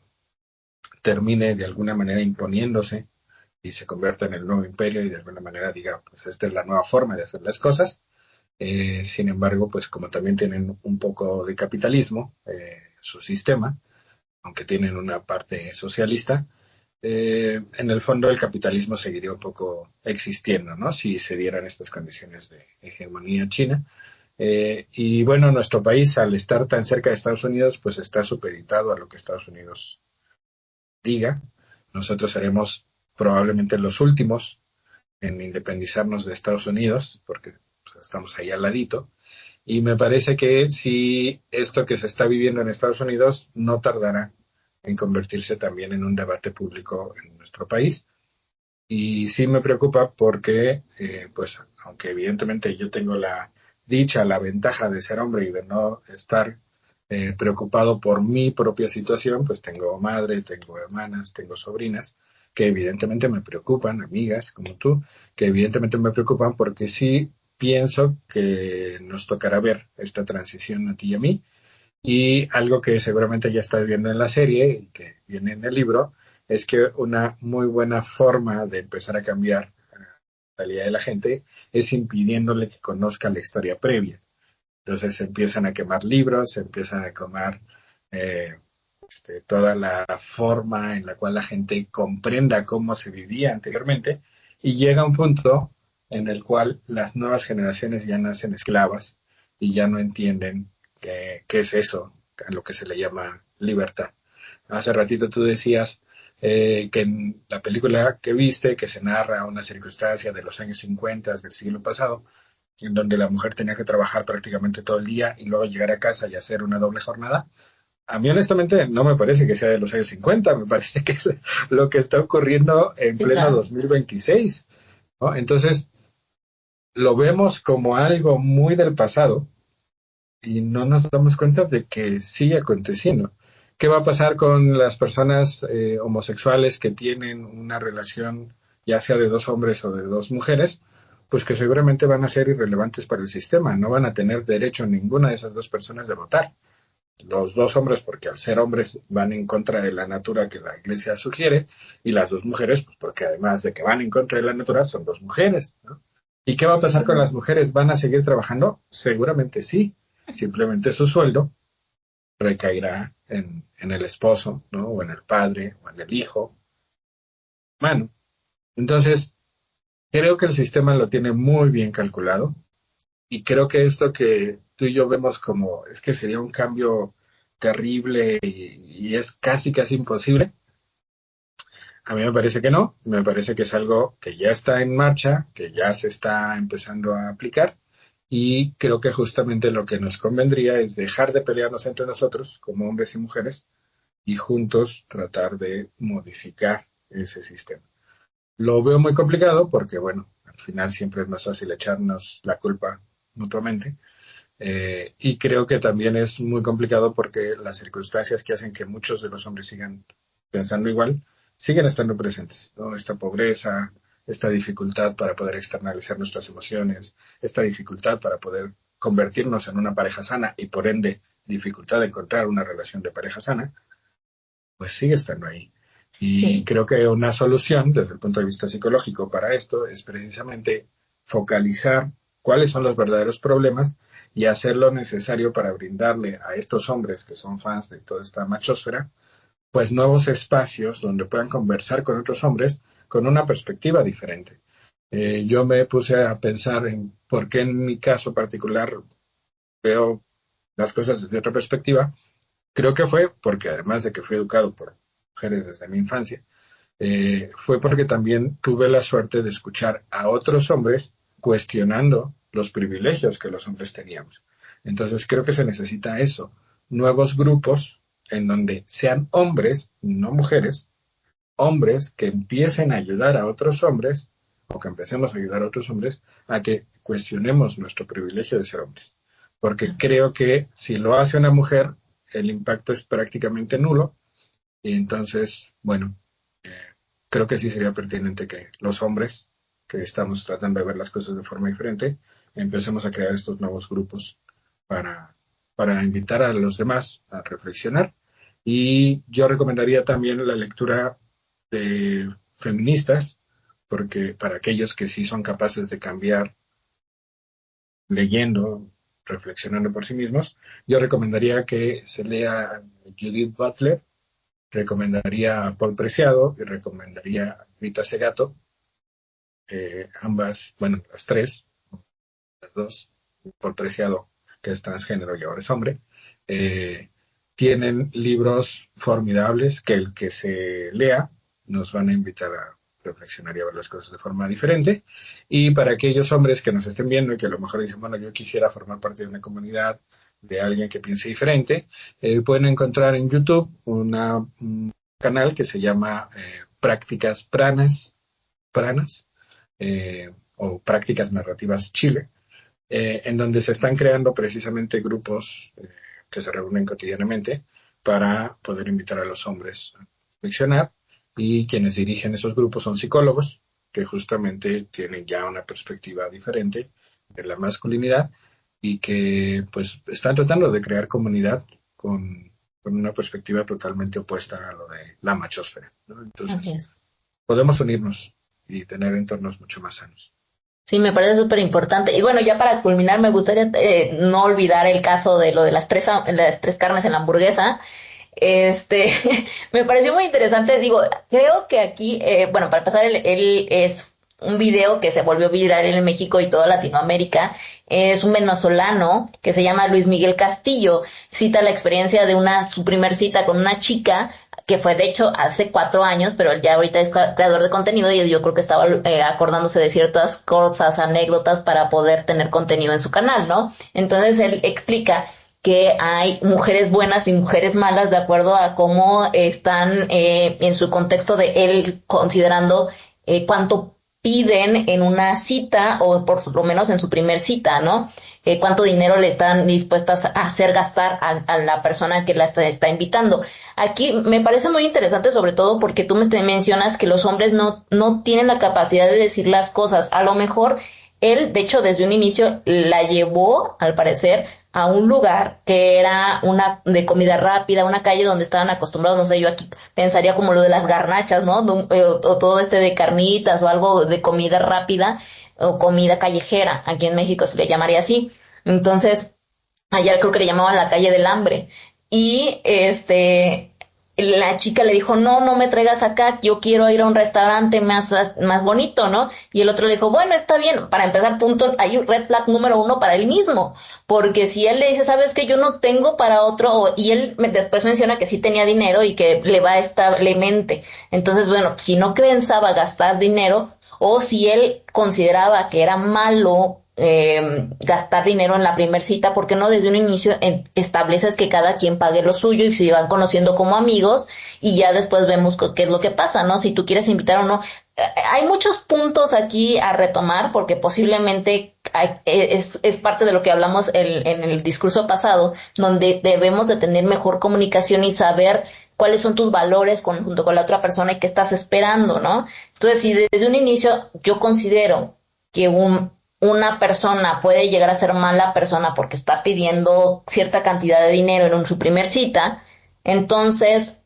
termine de alguna manera imponiéndose y se convierta en el nuevo imperio y de alguna manera diga, pues esta es la nueva forma de hacer las cosas. Sin embargo, pues como también tienen un poco de capitalismo, su sistema, aunque tienen una parte socialista, en el fondo el capitalismo seguiría un poco existiendo, ¿no? Si se dieran estas condiciones de hegemonía china. Y bueno, nuestro país, al estar tan cerca de Estados Unidos, pues está supeditado a lo que Estados Unidos diga. Nosotros seremos probablemente los últimos en independizarnos de Estados Unidos, porque pues, estamos ahí al ladito. Y me parece que si esto que se está viviendo en Estados Unidos no tardará en convertirse también en un debate público en nuestro país. Y sí me preocupa porque, pues, aunque evidentemente yo tengo la dicha, la ventaja de ser hombre y de no estar preocupado por mi propia situación, pues tengo madre, tengo hermanas, tengo sobrinas que evidentemente me preocupan, amigas como tú, que evidentemente me preocupan porque sí pienso que nos tocará ver esta transición a ti y a mí. Y algo que seguramente ya estás viendo en la serie y que viene en el libro es que una muy buena forma de empezar a cambiar la mentalidad de la gente es impidiéndole que conozca la historia previa. Entonces se empiezan a quemar libros, se empiezan a quemar eh, toda la forma en la cual la gente comprenda cómo se vivía anteriormente y llega un punto en el cual las nuevas generaciones ya nacen esclavas y ya no entienden qué es eso, a lo que se le llama libertad. Hace ratito tú decías que en la película que viste, que se narra una circunstancia de los años 50 del siglo pasado, en donde la mujer tenía que trabajar prácticamente todo el día y luego llegar a casa y hacer una doble jornada. A mí honestamente no me parece que sea de los años 50, me parece que es lo que está ocurriendo en Sí, pleno claro. 2026, ¿no? Entonces lo vemos como algo muy del pasado y no nos damos cuenta de que sigue aconteciendo. ¿Qué va a pasar con las personas homosexuales que tienen una relación ya sea de dos hombres o de dos mujeres? Pues que seguramente van a ser irrelevantes para el sistema, no van a tener derecho ninguna de esas dos personas de votar. Los dos hombres, porque al ser hombres van en contra de la natura que la iglesia sugiere, y las dos mujeres, pues porque además de que van en contra de la natura, son dos mujeres, ¿no? ¿Y qué va a pasar con las mujeres? ¿Van a seguir trabajando? Seguramente sí. Simplemente su sueldo recaerá en el esposo, ¿no? O en el padre, o en el hijo. Bueno, entonces creo que el sistema lo tiene muy bien calculado y creo que esto que tú y yo vemos como es que sería un cambio terrible y es casi casi imposible, a mí me parece que no, me parece que es algo que ya está en marcha, que ya se está empezando a aplicar y creo que justamente lo que nos convendría es dejar de pelearnos entre nosotros como hombres y mujeres y juntos tratar de modificar ese sistema. Lo veo muy complicado porque, bueno, al final siempre es más fácil echarnos la culpa mutuamente. Y creo que también es muy complicado porque las circunstancias que hacen que muchos de los hombres sigan pensando igual, siguen estando presentes, ¿no? Esta pobreza, esta dificultad para poder externalizar nuestras emociones, esta dificultad para poder convertirnos en una pareja sana y por ende dificultad de encontrar una relación de pareja sana, pues sigue estando ahí. Y Sí. creo que una solución desde el punto de vista psicológico para esto es precisamente focalizar cuáles son los verdaderos problemas y hacer lo necesario para brindarle a estos hombres que son fans de toda esta machosfera, pues nuevos espacios donde puedan conversar con otros hombres con una perspectiva diferente. Yo me puse a pensar en por qué en mi caso particular veo las cosas desde otra perspectiva. Creo que fue porque además de que fui educado por mujeres desde mi infancia, fue porque también tuve la suerte de escuchar a otros hombres cuestionando los privilegios que los hombres teníamos. Entonces creo que se necesita eso, nuevos grupos en donde sean hombres, no mujeres, hombres que empiecen a ayudar a otros hombres o que empecemos a ayudar a otros hombres a que cuestionemos nuestro privilegio de ser hombres. Porque creo que si lo hace una mujer, el impacto es prácticamente nulo y entonces, bueno, eh, creo que sí sería pertinente que los hombres que estamos tratando de ver las cosas de forma diferente, empecemos a crear estos nuevos grupos para, para invitar a los demás a reflexionar. Y yo recomendaría también la lectura de feministas, porque para aquellos que sí son capaces de cambiar leyendo, reflexionando por sí mismos, yo recomendaría que se lea Judith Butler, recomendaría a Paul Preciado y recomendaría a Rita Segato, ambas, bueno, las tres, las dos, Paul Preciado, que es transgénero y ahora es hombre, eh, tienen libros formidables que el que se lea nos van a invitar reflexionaría ver las cosas de forma diferente. Y para aquellos hombres que nos estén viendo y que a lo mejor dicen, bueno, yo quisiera formar parte de una comunidad de alguien que piense diferente, pueden encontrar en YouTube un canal que se llama Prácticas Pranas o Prácticas Narrativas Chile, en donde se están creando precisamente grupos que se reúnen cotidianamente para poder invitar a los hombres a reflexionar, y quienes dirigen esos grupos son psicólogos que justamente tienen ya una perspectiva diferente de la masculinidad y que pues están tratando de crear comunidad con una perspectiva totalmente opuesta a lo de la machósfera, ¿no? Entonces, podemos unirnos y tener entornos mucho más sanos. Sí, me parece súper importante. Y bueno, ya para culminar, me gustaría no olvidar el caso de lo de las tres carnes en la hamburguesa. Me pareció muy interesante. Digo, creo que aquí, bueno, para empezar, él es un video que se volvió viral en México y toda Latinoamérica. Es un venezolano que se llama Luis Miguel Castillo. Cita la experiencia de su primer cita con una chica que fue de hecho hace 4 años, pero él ya ahorita es creador de contenido y yo creo que estaba acordándose de ciertas cosas, anécdotas para poder tener contenido en su canal, ¿no? Entonces él explica que hay mujeres buenas y mujeres malas de acuerdo a cómo están en su contexto de él considerando cuánto piden en una cita o por lo menos en su primer cita, ¿no? Cuánto dinero le están dispuestas a hacer gastar a la persona que la está invitando. Aquí me parece muy interesante, sobre todo porque tú me mencionas que los hombres no tienen la capacidad de decir las cosas. A lo mejor él, de hecho, desde un inicio la llevó, al parecer, a un lugar que era una de comida rápida, una calle donde estaban acostumbrados, no sé, yo aquí pensaría como lo de las garnachas, ¿no? O todo de carnitas o algo de comida rápida o comida callejera. Aquí en México se le llamaría así. Entonces, allá creo que le llamaban la calle del hambre. Y la chica le dijo, no me traigas acá, yo quiero ir a un restaurante más bonito, ¿no? Y el otro le dijo, bueno, está bien. Para empezar, punto, hay un red flag número 1 para él mismo, porque si él le dice, sabes que yo no tengo para otro, y él después menciona que sí tenía dinero y que le va establemente. Entonces, bueno, si no pensaba gastar dinero, o si él consideraba que era malo gastar dinero en la primer cita, porque no desde un inicio estableces que cada quien pague lo suyo y se van conociendo como amigos y ya después vemos qué es lo que pasa, ¿no? Si tú quieres invitar o no. Hay muchos puntos aquí a retomar porque posiblemente es parte de lo que hablamos en el discurso pasado, donde debemos de tener mejor comunicación y saber cuáles son tus valores junto con la otra persona y qué estás esperando, ¿no? Entonces, si desde un inicio yo considero que una persona puede llegar a ser mala persona porque está pidiendo cierta cantidad de dinero en su primer cita, entonces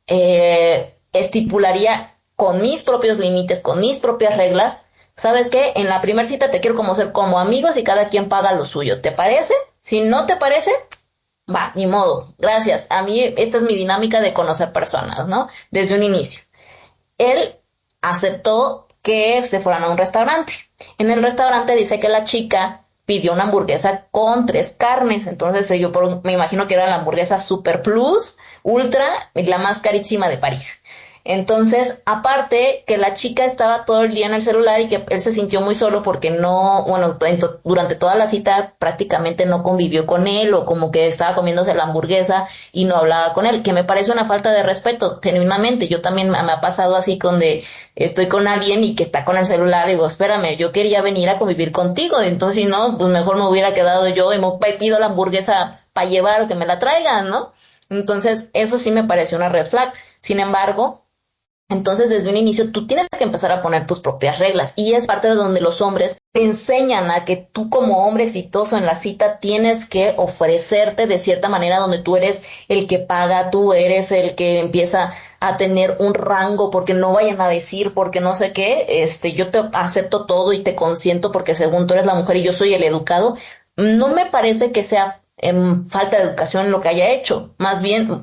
estipularía con mis propios límites, con mis propias reglas, ¿sabes qué? En la primer cita te quiero conocer como amigos y cada quien paga lo suyo. ¿Te parece? Si no te parece, va, ni modo. Gracias. A mí esta es mi dinámica de conocer personas, ¿no? Desde un inicio. Él aceptó que se fueran a un restaurante. En el restaurante dice que la chica pidió una hamburguesa con 3 carnes, entonces yo me imagino que era la hamburguesa Super Plus, Ultra, la más carísima de París. Entonces, aparte que la chica estaba todo el día en el celular y que él se sintió muy solo porque durante toda la cita prácticamente no convivió con él o como que estaba comiéndose la hamburguesa y no hablaba con él, que me parece una falta de respeto, genuinamente. Yo también me ha pasado así donde estoy con alguien y que está con el celular y digo, espérame, yo quería venir a convivir contigo, entonces si no, pues mejor me hubiera quedado yo y me pido la hamburguesa para llevar o que me la traigan, ¿no? Entonces, eso sí me pareció una red flag. Sin embargo, entonces, desde un inicio, tú tienes que empezar a poner tus propias reglas y es parte de donde los hombres te enseñan a que tú como hombre exitoso en la cita tienes que ofrecerte de cierta manera donde tú eres el que paga, tú eres el que empieza a tener un rango porque no vayan a decir, porque no sé qué, yo te acepto todo y te consiento porque según tú eres la mujer y yo soy el educado. No me parece que sea falta de educación lo que haya hecho, más bien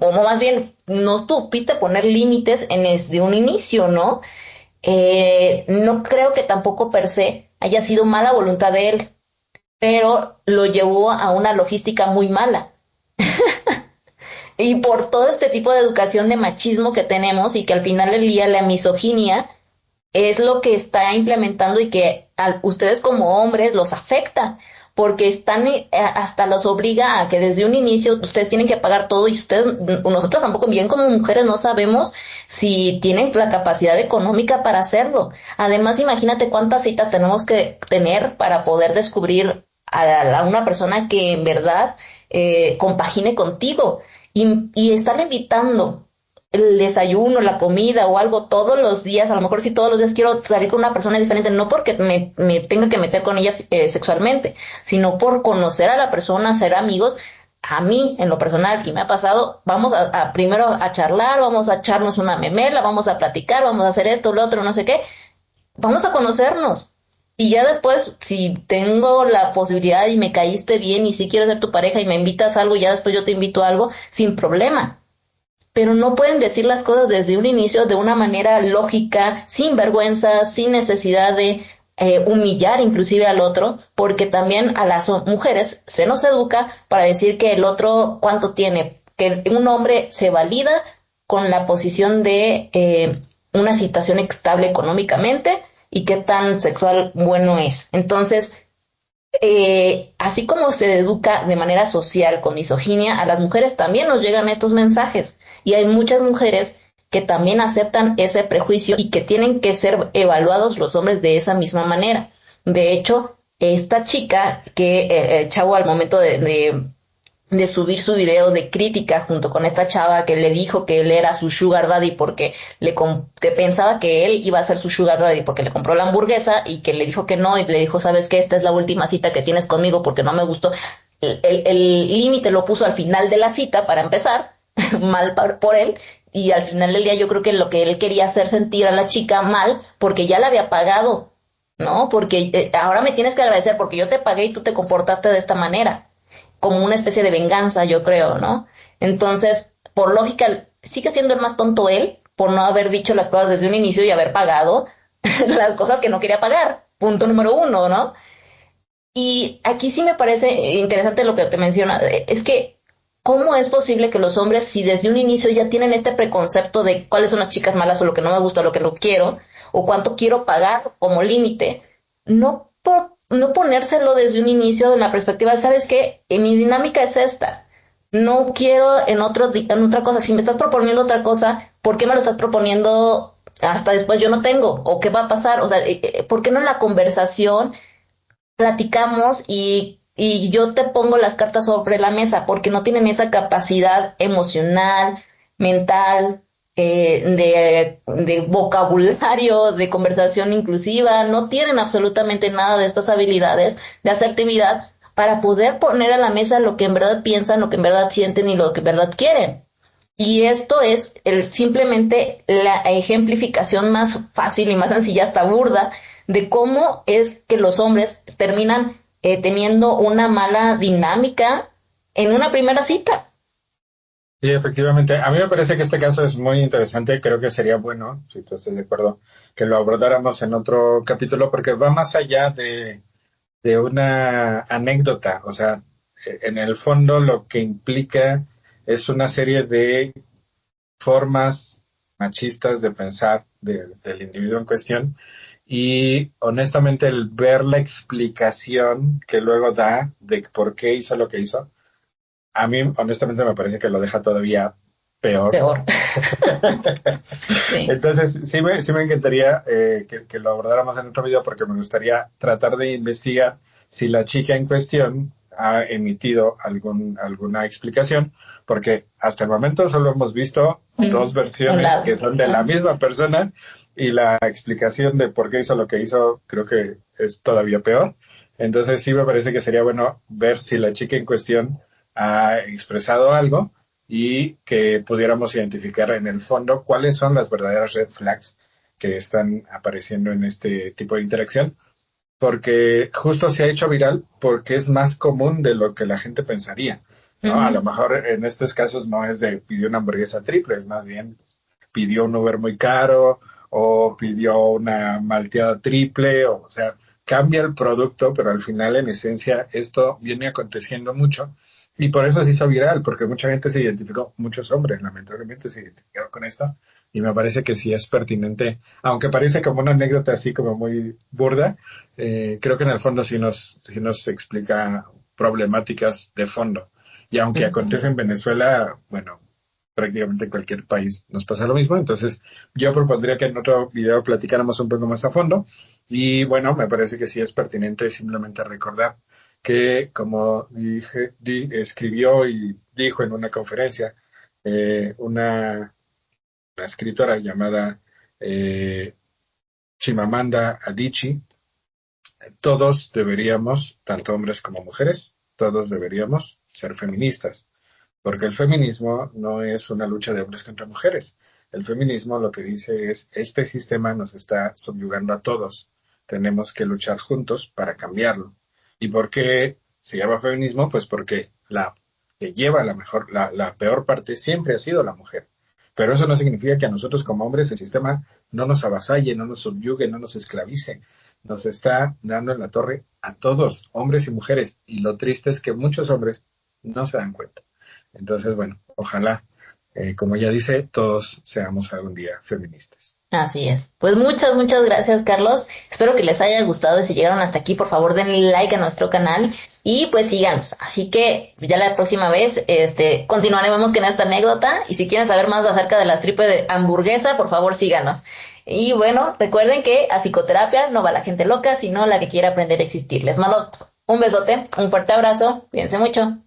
no supiste poner límites desde un inicio, ¿no? No creo que tampoco per se haya sido mala voluntad de él, pero lo llevó a una logística muy mala. Y por todo este tipo de educación de machismo que tenemos y que al final del día la misoginia es lo que está implementando y que a ustedes como hombres los afecta, porque están hasta los obliga a que desde un inicio ustedes tienen que pagar todo y ustedes, nosotros tampoco bien como mujeres no sabemos si tienen la capacidad económica para hacerlo. Además, imagínate cuántas citas tenemos que tener para poder descubrir a una persona que en verdad compagine contigo y estarle invitando el desayuno, la comida o algo todos los días, a lo mejor si todos los días quiero salir con una persona diferente, no porque me tenga que meter con ella sexualmente, sino por conocer a la persona, ser amigos. A mí, en lo personal, y me ha pasado, vamos a primero a charlar, vamos a echarnos una memela, vamos a platicar, vamos a hacer esto, lo otro, no sé qué, vamos a conocernos. Y ya después, si tengo la posibilidad y me caíste bien y si quieres ser tu pareja y me invitas a algo, ya después yo te invito a algo, sin problema. Pero no pueden decir las cosas desde un inicio de una manera lógica, sin vergüenza, sin necesidad de humillar inclusive al otro, porque también a las mujeres se nos educa para decir que el otro cuánto tiene, que un hombre se valida con la posición de una situación estable económicamente y qué tan sexual bueno es. Entonces, así como se educa de manera social con misoginia, a las mujeres también nos llegan estos mensajes y hay muchas mujeres que también aceptan ese prejuicio y que tienen que ser evaluados los hombres de esa misma manera. De hecho, esta chica que el chavo al momento de subir su video de crítica junto con esta chava que le dijo que él era su sugar daddy porque que pensaba que él iba a ser su sugar daddy porque le compró la hamburguesa y que le dijo que no y le dijo, ¿sabes qué? Esta es la última cita que tienes conmigo porque no me gustó. El límite lo puso al final de la cita para empezar, mal por él, y al final del día yo creo que lo que él quería hacer sentir a la chica mal porque ya la había pagado, ¿no? Porque ahora me tienes que agradecer porque yo te pagué y tú te comportaste de esta manera como una especie de venganza, yo creo, ¿no? Entonces, por lógica, sigue siendo el más tonto él por no haber dicho las cosas desde un inicio y haber pagado las cosas que no quería pagar. Punto número uno, ¿no? Y aquí sí me parece interesante lo que te menciona, es que ¿cómo es posible que los hombres, si desde un inicio ya tienen este preconcepto de cuáles son las chicas malas o lo que no me gusta o lo que no quiero, o cuánto quiero pagar como límite, no ponérselo desde un inicio en la perspectiva, ¿sabes qué? Mi dinámica es esta. No quiero en otra cosa. Si me estás proponiendo otra cosa, ¿por qué me lo estás proponiendo hasta después yo no tengo? ¿O qué va a pasar? O sea, ¿por qué no en la conversación platicamos y yo te pongo las cartas sobre la mesa? Porque no tienen esa capacidad emocional, mental, de vocabulario, de conversación inclusiva, no tienen absolutamente nada de estas habilidades de asertividad para poder poner a la mesa lo que en verdad piensan, lo que en verdad sienten y lo que en verdad quieren. Y esto es simplemente la ejemplificación más fácil y más sencilla, hasta burda, de cómo es que los hombres terminan teniendo una mala dinámica en una primera cita. Sí, efectivamente. A mí me parece que este caso es muy interesante. Creo que sería bueno, si tú estás de acuerdo, que lo abordáramos en otro capítulo porque va más allá de una anécdota. O sea, en el fondo lo que implica es una serie de formas machistas de pensar del individuo en cuestión y honestamente el ver la explicación que luego da de por qué hizo lo que hizo, a mí honestamente me parece que lo deja todavía peor. Peor. Sí. Entonces sí me encantaría que lo abordáramos en otro video porque me gustaría tratar de investigar si la chica en cuestión ha emitido alguna explicación, porque hasta el momento solo hemos visto dos versiones que son de la misma persona y la explicación de por qué hizo lo que hizo creo que es todavía peor. Entonces sí me parece que sería bueno ver si la chica en cuestión ha expresado algo y que pudiéramos identificar en el fondo cuáles son las verdaderas red flags que están apareciendo en este tipo de interacción, porque justo se ha hecho viral porque es más común de lo que la gente pensaría, ¿no? Uh-huh. A lo mejor en estos casos no es de pidió una hamburguesa triple, es más bien pidió un Uber muy caro o pidió una malteada triple, o sea, cambia el producto, pero al final en esencia esto viene aconteciendo mucho Y por eso se hizo viral, porque mucha gente se identificó, muchos hombres lamentablemente se identificaron con esto, y me parece que sí es pertinente, aunque parece como una anécdota así como muy burda, creo que en el fondo sí nos explica problemáticas de fondo. Y aunque Ujú. acontece en Venezuela, bueno, prácticamente en cualquier país nos pasa lo mismo, entonces yo propondría que en otro video platicáramos un poco más a fondo, y bueno, me parece que sí es pertinente simplemente recordar que, como escribió y dijo en una conferencia, una escritora llamada eh, Chimamanda Adichie, todos deberíamos, tanto hombres como mujeres, todos deberíamos ser feministas, porque el feminismo no es una lucha de hombres contra mujeres. El feminismo lo que dice es, este sistema nos está subyugando a todos, tenemos que luchar juntos para cambiarlo. ¿Y por qué se llama feminismo? Pues porque la que lleva la peor parte siempre ha sido la mujer. Pero eso no significa que a nosotros como hombres el sistema no nos avasalle, no nos subyugue, no nos esclavice. Nos está dando en la torre a todos, hombres y mujeres. Y lo triste es que muchos hombres no se dan cuenta. Entonces, bueno, ojalá, como ya dice, todos seamos algún día feministas. Así es. Pues muchas gracias, Carlos. Espero que les haya gustado y si llegaron hasta aquí, por favor denle like a nuestro canal y pues síganos. Así que ya la próxima vez, continuaremos con esta anécdota y si quieren saber más acerca de las tripes de hamburguesa, por favor síganos. Y bueno, recuerden que a psicoterapia no va la gente loca, sino la que quiere aprender a existir. Les mando un besote, un fuerte abrazo, cuídense mucho.